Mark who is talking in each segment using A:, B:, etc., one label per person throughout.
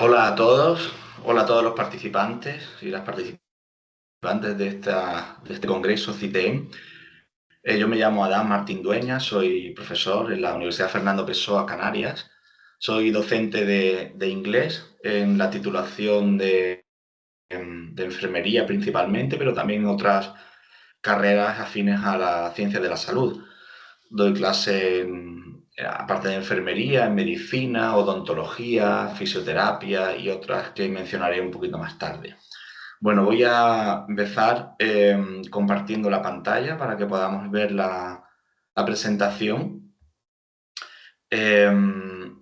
A: Hola a todos, hola a todos los participantes y las participantes de este congreso CITEM. Yo me llamo Adán Martín Dueñas, soy profesor en la Universidad Fernando Pessoa, Canarias. Soy docente de inglés en la titulación de enfermería principalmente, pero también en otras carreras afines a la ciencia de la salud. Doy clase, aparte de enfermería, en medicina, odontología, fisioterapia y otras que mencionaré un poquito más tarde. Bueno, voy a empezar compartiendo la pantalla para que podamos ver la presentación.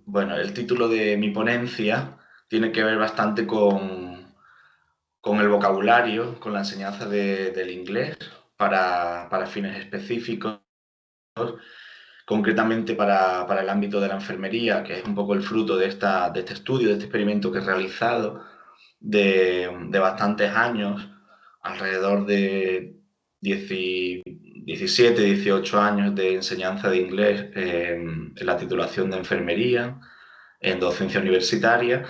A: Bueno, el título de mi ponencia tiene que ver bastante con el vocabulario, con la enseñanza del inglés para fines específicos, concretamente para el ámbito de la enfermería, que es un poco el fruto de este estudio, de este experimento que he realizado de bastantes años, alrededor de 10 17, 18 años de enseñanza de inglés en la titulación de enfermería, en docencia universitaria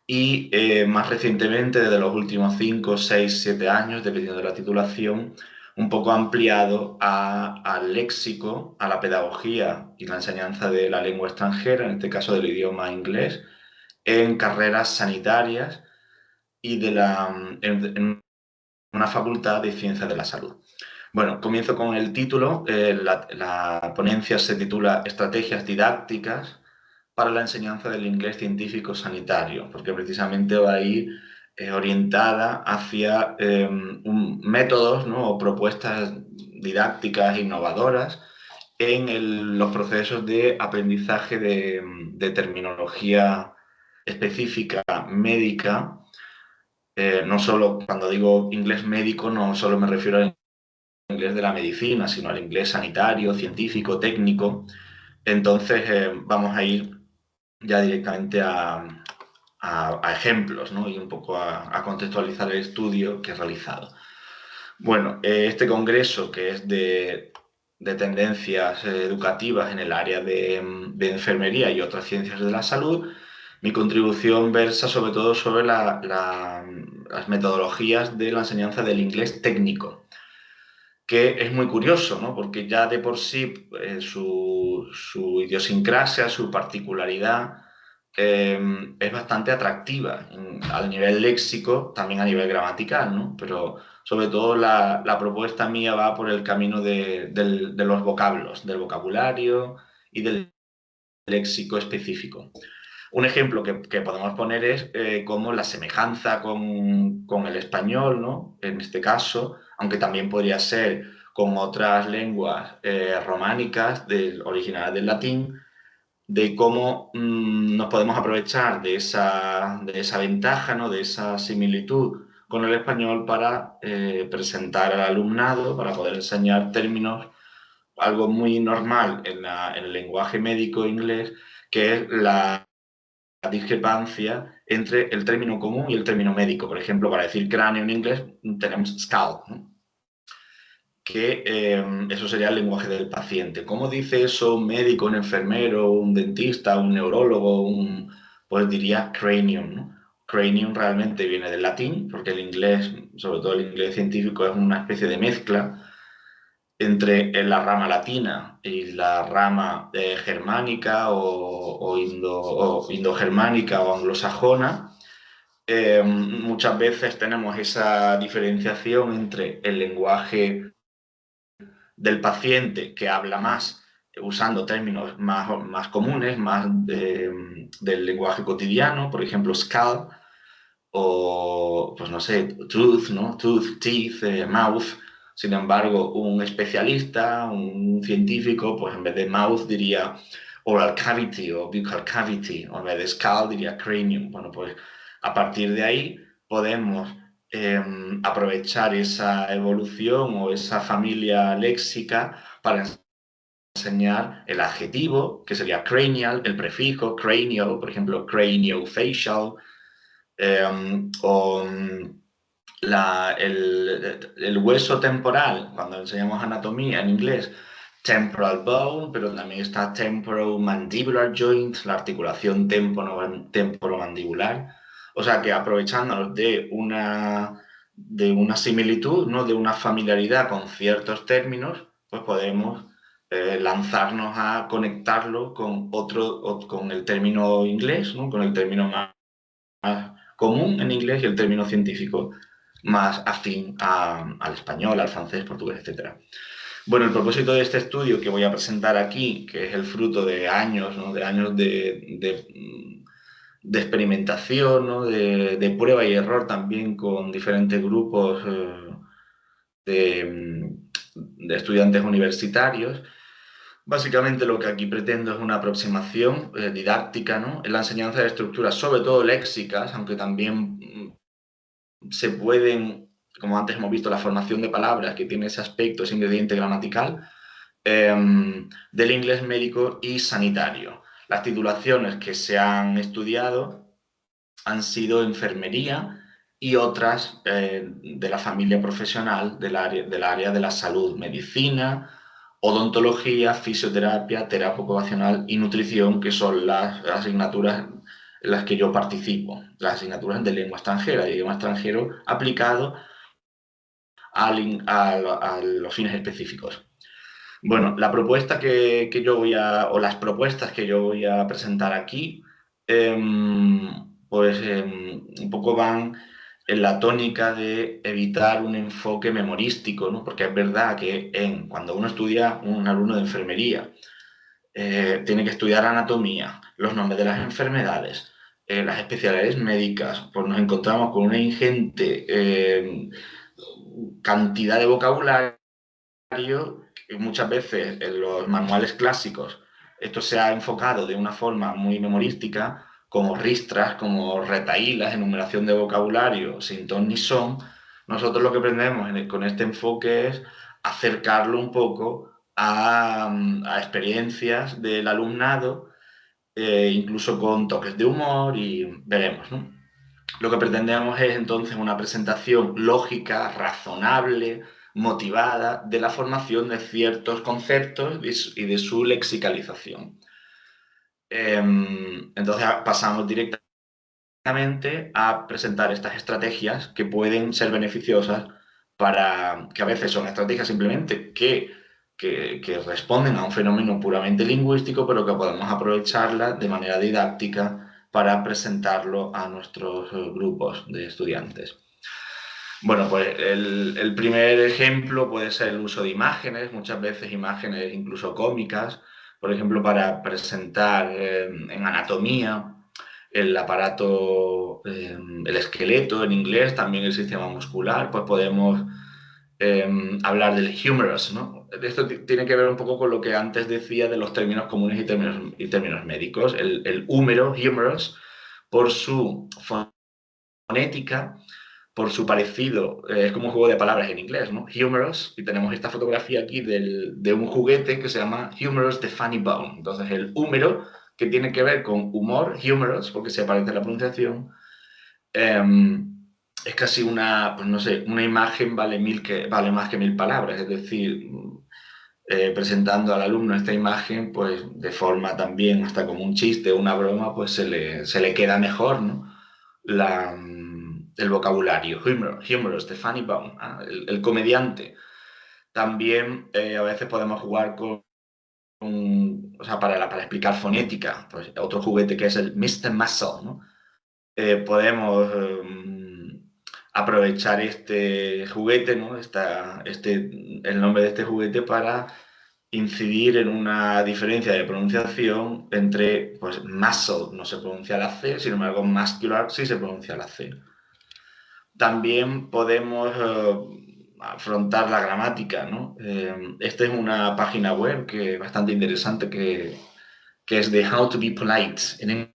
A: y más recientemente, desde los últimos 5, 6, 7 años, dependiendo de la titulación, un poco ampliado al léxico, a la pedagogía y la enseñanza de la lengua extranjera, en este caso del idioma inglés, en carreras sanitarias y en una facultad de ciencias de la salud. Bueno, comienzo con el título. La ponencia se titula Estrategias didácticas para la enseñanza del inglés científico sanitario, porque precisamente va a ir orientada hacia métodos, ¿no? O propuestas didácticas innovadoras en los procesos de aprendizaje de terminología específica médica. No solo cuando digo inglés médico, no solo me refiero al inglés de la medicina, sino al inglés sanitario, científico, técnico. Entonces vamos a ir ya directamente a ejemplos, ¿no? Y un poco a contextualizar el estudio que he realizado. Bueno, este congreso, que es de tendencias educativas en el área de enfermería y otras ciencias de la salud, mi contribución versa sobre todo sobre las metodologías de la enseñanza del inglés técnico, que es muy curioso, ¿no? Porque ya de por sí su idiosincrasia, su particularidad, es bastante atractiva al nivel léxico, también a nivel gramatical, ¿no? Pero sobre todo la propuesta mía va por el camino de los vocablos, del vocabulario y del léxico específico. Un ejemplo que podemos poner es cómo la semejanza con el español, ¿no? En este caso, aunque también podría ser con otras lenguas románicas originales del latín, de cómo nos podemos aprovechar de esa ventaja, ¿no? De esa similitud con el español para presentar al alumnado, para poder enseñar términos, algo muy normal en el lenguaje médico inglés, que es la discrepancia entre el término común y el término médico. Por ejemplo, para decir cráneo en inglés tenemos skull, ¿no? Que eso sería el lenguaje del paciente. ¿Cómo dice eso un médico, un enfermero, un dentista, un neurólogo? Pues diría cranium, ¿no? Cranium realmente viene del latín, porque el inglés, sobre todo el inglés científico, es una especie de mezcla entre la rama latina y la rama germánica o indogermánica o anglosajona. Muchas veces tenemos esa diferenciación entre el lenguaje del paciente que habla más usando términos más comunes, más del lenguaje cotidiano, por ejemplo, skull, o, pues no sé, tooth, ¿no? Tooth, teeth, mouth. Sin embargo, un especialista, un científico, pues en vez de mouth diría oral cavity o buccal cavity, o en vez de skull diría cranium. Bueno, pues a partir de ahí podemos aprovechar esa evolución o esa familia léxica para enseñar el adjetivo, que sería cranial, el prefijo cranial, por ejemplo, craniofacial, o el hueso temporal, cuando enseñamos anatomía en inglés, temporal bone, pero también está temporomandibular joint, la articulación temporomandibular. O sea que aprovechándonos de una similitud, ¿no? De una familiaridad con ciertos términos, pues podemos lanzarnos a conectarlo con con el término inglés, ¿no? Con el término más común en inglés y el término científico más afín al español, al francés, portugués, etc. Bueno, el propósito de este estudio que voy a presentar aquí, que es el fruto de años, ¿no? De años de experimentación, ¿no? De prueba y error también con diferentes grupos de estudiantes universitarios. Básicamente lo que aquí pretendo es una aproximación didáctica, ¿no? En la enseñanza de estructuras, sobre todo léxicas, aunque también se pueden, como antes hemos visto, la formación de palabras, que tiene ese aspecto, ese ingrediente gramatical, del inglés médico y sanitario. Las titulaciones que se han estudiado han sido enfermería y otras de la familia profesional del área de la salud, medicina, odontología, fisioterapia, terapia ocupacional y nutrición, que son las asignaturas en las que yo participo, las asignaturas de lengua extranjera, de idioma extranjero aplicado a los fines específicos. Bueno, la propuesta que yo o las propuestas que yo voy a presentar aquí, pues un poco van en la tónica de evitar un enfoque memorístico, ¿no? Porque es verdad que cuando uno estudia, un alumno de enfermería, tiene que estudiar anatomía, los nombres de las enfermedades, las especialidades médicas, pues nos encontramos con una ingente cantidad de vocabulario que muchas veces en los manuales clásicos esto se ha enfocado de una forma muy memorística, como ristras, como retahílas, enumeración de vocabulario, sin ton ni son. Nosotros lo que aprendemos con este enfoque es acercarlo un poco a experiencias del alumnado, incluso con toques de humor y veremos, ¿no? Lo que pretendemos es entonces una presentación lógica, razonable, motivada de la formación de ciertos conceptos y de su lexicalización. Entonces pasamos directamente a presentar estas estrategias que pueden ser beneficiosas que a veces son estrategias simplemente que responden a un fenómeno puramente lingüístico, pero que podemos aprovecharlas de manera didáctica para presentarlo a nuestros grupos de estudiantes. Bueno, pues el primer ejemplo puede ser el uso de imágenes, muchas veces imágenes incluso cómicas, por ejemplo, para presentar en anatomía el aparato, el esqueleto en inglés, también el sistema muscular, pues podemos hablar del humerus, ¿no? Esto tiene que ver un poco con lo que antes decía de los términos comunes y términos médicos. El húmero, humerus, por su fonética, por su parecido, es como un juego de palabras en inglés, ¿no? Humorous, y tenemos esta fotografía aquí de un juguete que se llama Humorous the Funny Bone. Entonces, el húmero, que tiene que ver con humor, humorous, porque se parece a la pronunciación, es casi pues no sé, una imagen vale más que 1000 palabras, es decir, presentando al alumno esta imagen, pues de forma también, hasta como un chiste o una broma, pues se le queda mejor, ¿no? El vocabulario, humorous, the funny bone, el comediante. También a veces podemos jugar o sea, para explicar fonética, pues otro juguete que es el Mr. Muscle, ¿no? Podemos aprovechar este juguete, ¿no? El nombre de este juguete para incidir en una diferencia de pronunciación entre, pues, muscle no se pronuncia la C, sin embargo, muscular sí se pronuncia la C. También podemos afrontar la gramática, ¿no? Esta es una página web bastante interesante que es de How to be polite in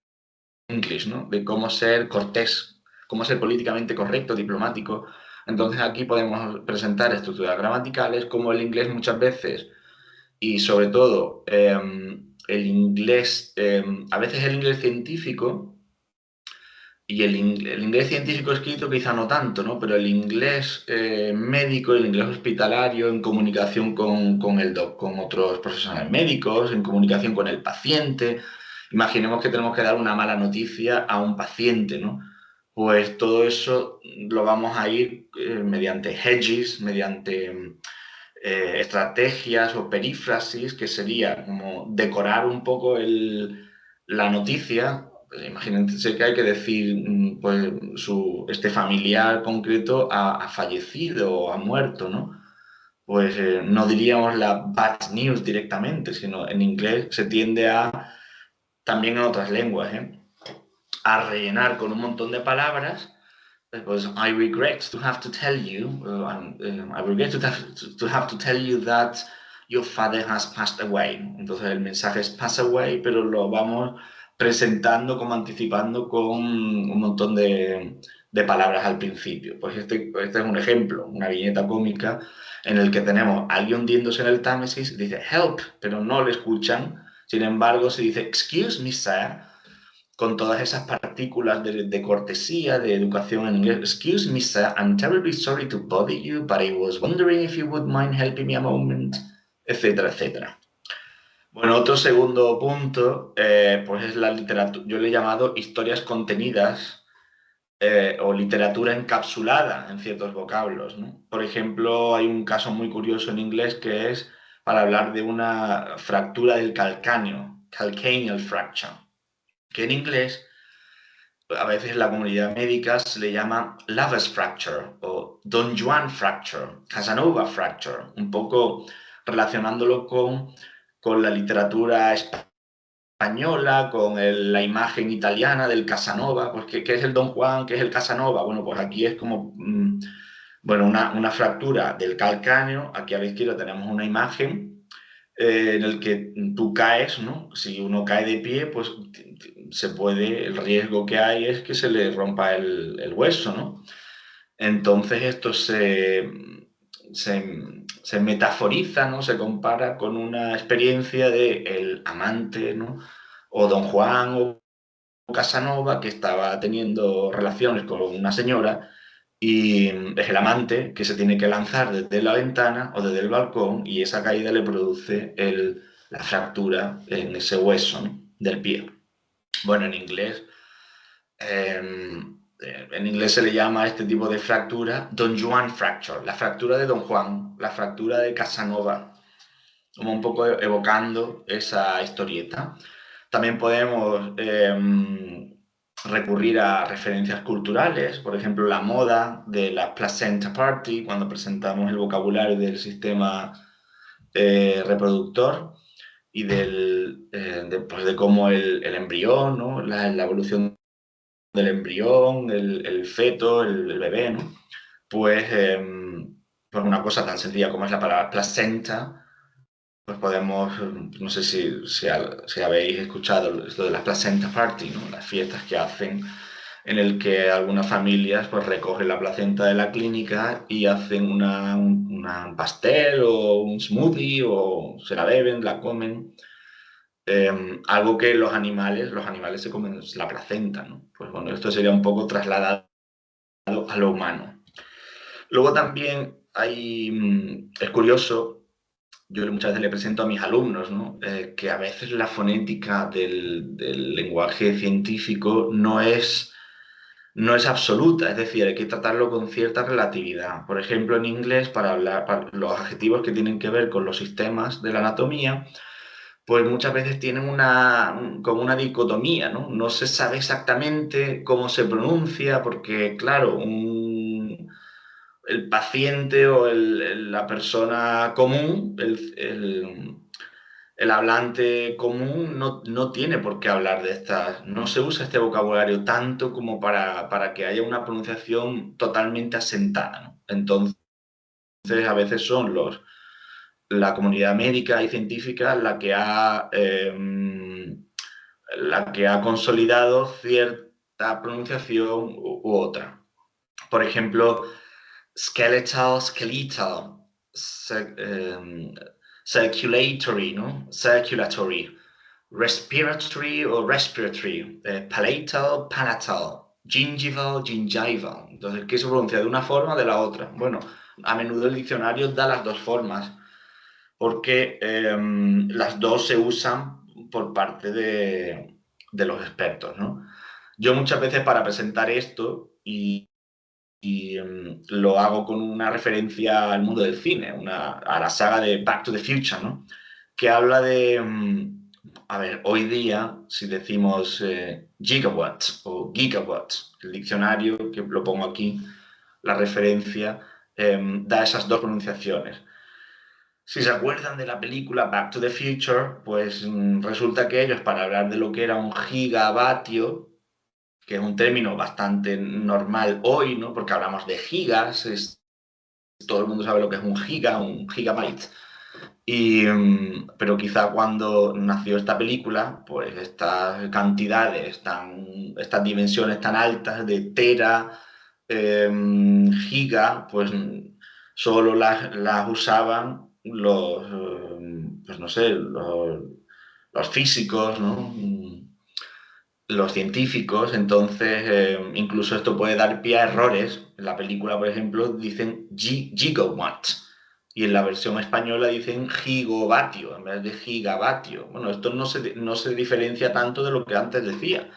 A: English, ¿no? De cómo ser cortés, cómo ser políticamente correcto, diplomático. Entonces aquí podemos presentar estructuras gramaticales, como el inglés muchas veces, y sobre todo el inglés, a veces el inglés científico Y el inglés científico escrito quizá no tanto, ¿no? Pero el inglés médico, el inglés hospitalario, en comunicación con otros profesionales médicos, en comunicación con el paciente. Imaginemos que tenemos que dar una mala noticia a un paciente, ¿no? Pues todo eso lo vamos a ir mediante hedges, mediante estrategias o perífrasis, que sería como decorar un poco la noticia. Pues imagínense que hay que decir, pues este familiar concreto ha fallecido o ha muerto, ¿no? Pues no diríamos la bad news directamente, sino en inglés se tiende a, también en otras lenguas, a rellenar con un montón de palabras. Pues I regret to have to tell you, I regret to have to tell you that your father has passed away. Entonces el mensaje es pass away, pero lo vamos presentando como anticipando con un montón de palabras al principio. Pues este es un ejemplo, una viñeta cómica en el que tenemos a alguien hundiéndose en el Támesis, dice help, pero no le escuchan. Sin embargo, se dice excuse me, sir, con todas esas partículas de cortesía, de educación en inglés. Excuse me, sir, I'm terribly sorry to bother you, but I was wondering if you would mind helping me a moment, etcétera, etcétera. Bueno, otro segundo punto, pues es la literatura. Yo le he llamado historias contenidas o literatura encapsulada en ciertos vocablos, ¿no? Por ejemplo, hay un caso muy curioso en inglés que es para hablar de una fractura del calcáneo, calcaneal fracture, que en inglés a veces en la comunidad médica se le llama Lover's Fracture o Don Juan Fracture, Casanova Fracture, un poco relacionándolo con la literatura española, con la imagen italiana del Casanova. Pues, ¿qué es el Don Juan? ¿Qué es el Casanova? Bueno, pues aquí es como bueno, una fractura del calcáneo. Aquí a la izquierda tenemos una imagen en el que tú caes, ¿no? Si uno cae de pie, pues el riesgo que hay es que se le rompa el hueso, ¿no? Entonces esto se metaforiza, ¿no? Se compara con una experiencia de el amante, ¿no? O Don Juan o Casanova, que estaba teniendo relaciones con una señora y es el amante que se tiene que lanzar desde la ventana o desde el balcón y esa caída le produce la fractura en ese hueso, ¿no? Del pie. Bueno, en inglés se le llama a este tipo de fractura Don Juan Fracture, la fractura de Don Juan, la fractura de Casanova, como un poco evocando esa historieta. También podemos recurrir a referencias culturales, por ejemplo, la moda de la placenta party, cuando presentamos el vocabulario del sistema reproductor y pues de cómo el embrión, ¿no? La evolución del embrión, el feto, el bebé, ¿no? Pues, por una cosa tan sencilla como es la palabra placenta, pues podemos, no sé si habéis escuchado esto de las placenta party, ¿no? Las fiestas que hacen en el que algunas familias pues recogen la placenta de la clínica y hacen un pastel o un smoothie o se la beben, la comen. Algo que los animales se comen la placenta, ¿no? Pues bueno, esto sería un poco trasladado a lo humano. Luego también es curioso, yo muchas veces le presento a mis alumnos, ¿no? Que a veces la fonética del lenguaje científico no es absoluta, es decir, hay que tratarlo con cierta relatividad. Por ejemplo, en inglés, para los adjetivos que tienen que ver con los sistemas de la anatomía, pues muchas veces tienen como una dicotomía, ¿no? No se sabe exactamente cómo se pronuncia, porque, claro, el paciente o la persona común, el hablante común no tiene por qué hablar de estas, no se usa este vocabulario tanto como para que haya una pronunciación totalmente asentada, ¿no? Entonces, a veces son la comunidad médica y científica la que ha consolidado cierta pronunciación u otra. Por ejemplo, skeletal, circulatory, ¿no? Circulatory, respiratory o respiratory, palatal, gingival, gingival. Entonces, ¿qué se pronuncia de una forma o de la otra? Bueno, a menudo el diccionario da las dos formas, porque las dos se usan por parte de los expertos, ¿no? Yo muchas veces para presentar esto lo hago con una referencia al mundo del cine, a la saga de Back to the Future, ¿no? Que habla de, a ver, hoy día, si decimos gigawatts o gigawatts, el diccionario, que lo pongo aquí, la referencia, da esas dos pronunciaciones. Si se acuerdan de la película Back to the Future, pues resulta que ellos, para hablar de lo que era un gigavatio, que es un término bastante normal hoy, ¿no? Porque hablamos de gigas, todo el mundo sabe lo que es un gigabyte. Pero quizá cuando nació esta película, pues estas cantidades, estas dimensiones tan altas de tera, giga, pues solo las usaban pues no sé, los físicos, ¿no? Los científicos, entonces incluso esto puede dar pie a errores. En la película, por ejemplo, dicen gigawatt y en la versión española dicen gigovatio en vez de gigavatio. Bueno, esto no se diferencia tanto de lo que antes decía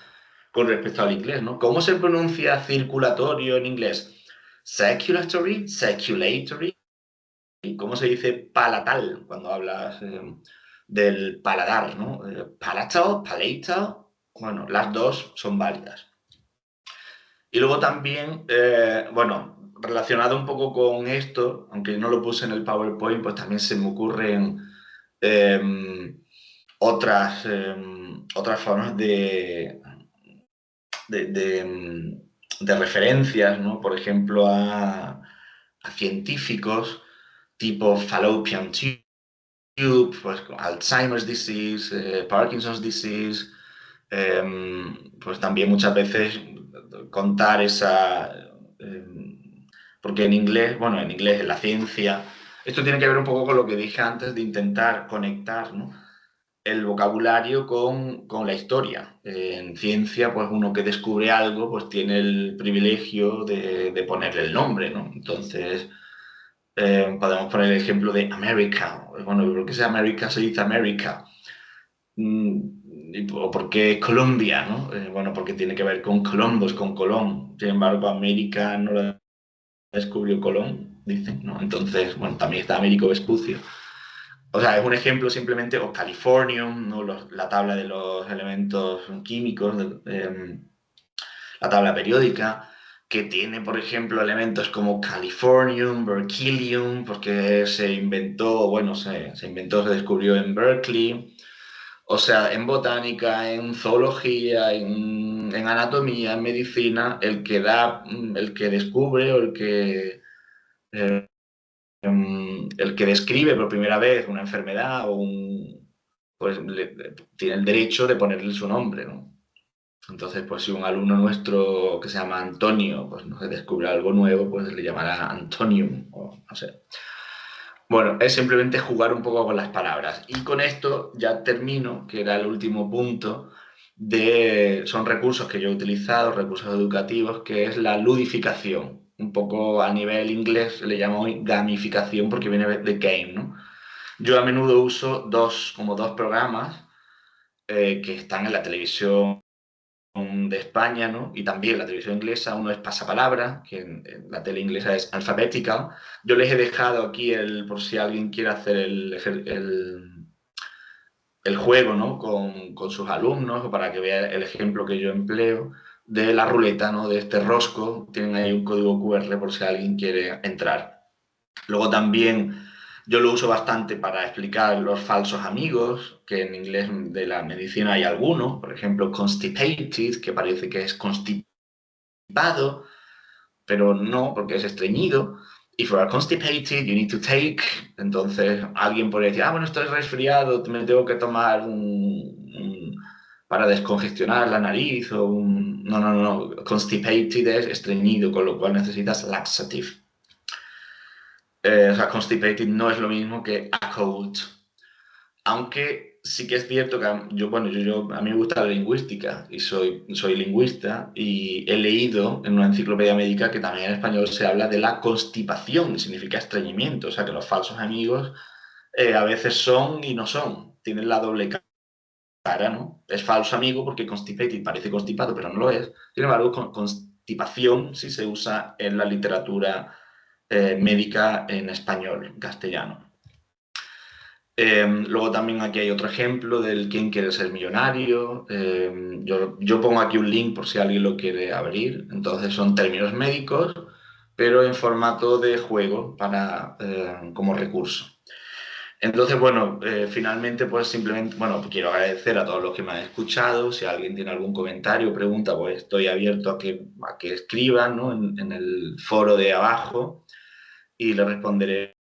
A: con respecto al inglés, ¿no? ¿Cómo se pronuncia circulatorio en inglés? Circulatory, circulatory. ¿Cómo se dice palatal cuando hablas del paladar, ¿no? Palatal, palatal. Bueno, las dos son válidas. Y luego también, bueno, relacionado un poco con esto, aunque no lo puse en el PowerPoint, pues también se me ocurren eh, otras formas de, de, de referencias, ¿no? Por ejemplo, a científicos tipo fallopian tube, pues Alzheimer's disease, Parkinson's disease, pues también muchas veces contar esa... porque en inglés, bueno, en inglés, en la ciencia, esto tiene que ver un poco con lo que dije antes de intentar conectar, ¿no? El vocabulario con la historia. En ciencia, pues uno que descubre algo, pues tiene el privilegio de ponerle el nombre, ¿no? Entonces, podemos poner el ejemplo de América. Bueno, ¿por qué América se dice América? ¿O por qué Colombia, no? Bueno, porque tiene que ver con Columbus, con Colón. Sin embargo, América no la descubrió Colón, dicen, ¿no? Entonces, bueno, también está Américo Vespucio. O sea, es un ejemplo simplemente, o Californium, ¿no? La tabla de los elementos químicos, la tabla periódica, que tiene, por ejemplo, elementos como californium, berkelium, porque se inventó, bueno, se inventó, se descubrió en Berkeley. O sea, en botánica, en zoología, en anatomía, en medicina, el que descubre o eh, el que describe por primera vez una enfermedad pues tiene el derecho de ponerle su nombre, ¿no? Entonces, pues si un alumno nuestro que se llama Antonio, pues no se descubre algo nuevo, pues le llamará Antonium, o no sé. Bueno, es simplemente jugar un poco con las palabras. Y con esto ya termino, que era el último punto, son recursos que yo he utilizado, recursos educativos, que es la ludificación. Un poco a nivel inglés le llamo gamificación porque viene de game, ¿no? Yo a menudo uso como dos programas que están en la televisión de España, ¿no? Y también la televisión inglesa, uno es Pasapalabra, que en la tele inglesa es Alphabetical. Yo les he dejado aquí por si alguien quiere hacer el juego, ¿no? Con sus alumnos, o para que vea el ejemplo que yo empleo de la ruleta, ¿no? De este rosco. Tienen ahí un código QR por si alguien quiere entrar. Luego también yo lo uso bastante para explicar los falsos amigos, que en inglés de la medicina hay algunos, por ejemplo, constipated, que parece que es constipado, pero no, porque es estreñido. If you are constipated, you need to take. Entonces, alguien podría decir, bueno, estoy resfriado, me tengo que tomar para descongestionar la nariz o un... No, no, no. Constipated es estreñido, con lo cual necesitas laxative. O sea, constipated no es lo mismo que a cold. Aunque sí que es cierto que a mí me gusta la lingüística y soy lingüista y he leído en una enciclopedia médica que también en español se habla de la constipación, que significa estreñimiento, o sea que los falsos amigos a veces son y no son, tienen la doble cara, ¿no? Es falso amigo porque constipated parece constipado, pero no lo es. Sin embargo, constipación sí se usa en la literatura médica en español, en castellano. Luego también aquí hay otro ejemplo del quién quiere ser millonario. Yo pongo aquí un link por si alguien lo quiere abrir. Entonces son términos médicos, pero en formato de juego como recurso. Entonces, bueno, finalmente pues simplemente, bueno, quiero agradecer a todos los que me han escuchado. Si alguien tiene algún comentario o pregunta, pues estoy abierto a que escriban, ¿no? En el foro de abajo y le responderé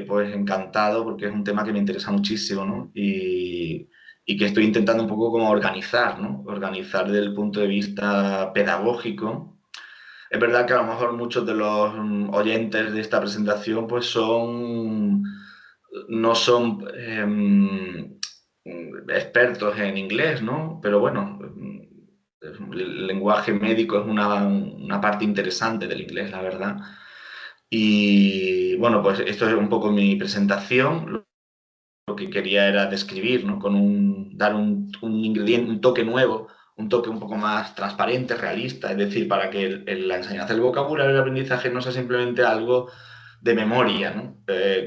A: pues encantado porque es un tema que me interesa muchísimo, ¿no? Y que estoy intentando un poco como organizar, ¿no? Organizar desde el punto de vista pedagógico. Es verdad que a lo mejor muchos de los oyentes de esta presentación pues no son expertos en inglés, ¿no? Pero bueno, el lenguaje médico es una parte interesante del inglés, la verdad. Y bueno, pues esto es un poco mi presentación. Lo que quería era describir, ¿no? Dar un ingrediente, un toque nuevo, un toque un poco más transparente, realista, es decir, para que la enseñanza del vocabulario y el aprendizaje no sea simplemente algo de memoria, ¿no?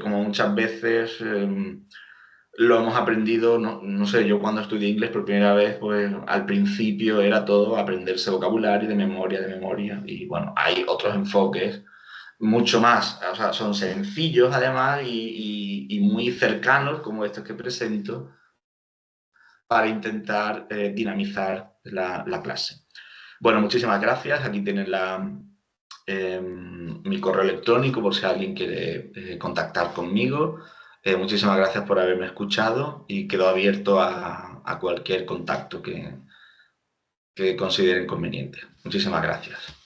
A: Como muchas veces lo hemos aprendido, no sé, yo cuando estudié inglés por primera vez, pues al principio era todo aprenderse vocabulario de memoria, y bueno, hay otros enfoques mucho más, o sea, son sencillos además y muy cercanos como estos que presento para intentar dinamizar la clase. Bueno, muchísimas gracias. Aquí tienen mi correo electrónico por si alguien quiere contactar conmigo. Muchísimas gracias por haberme escuchado y quedo abierto a cualquier contacto que consideren conveniente. Muchísimas gracias.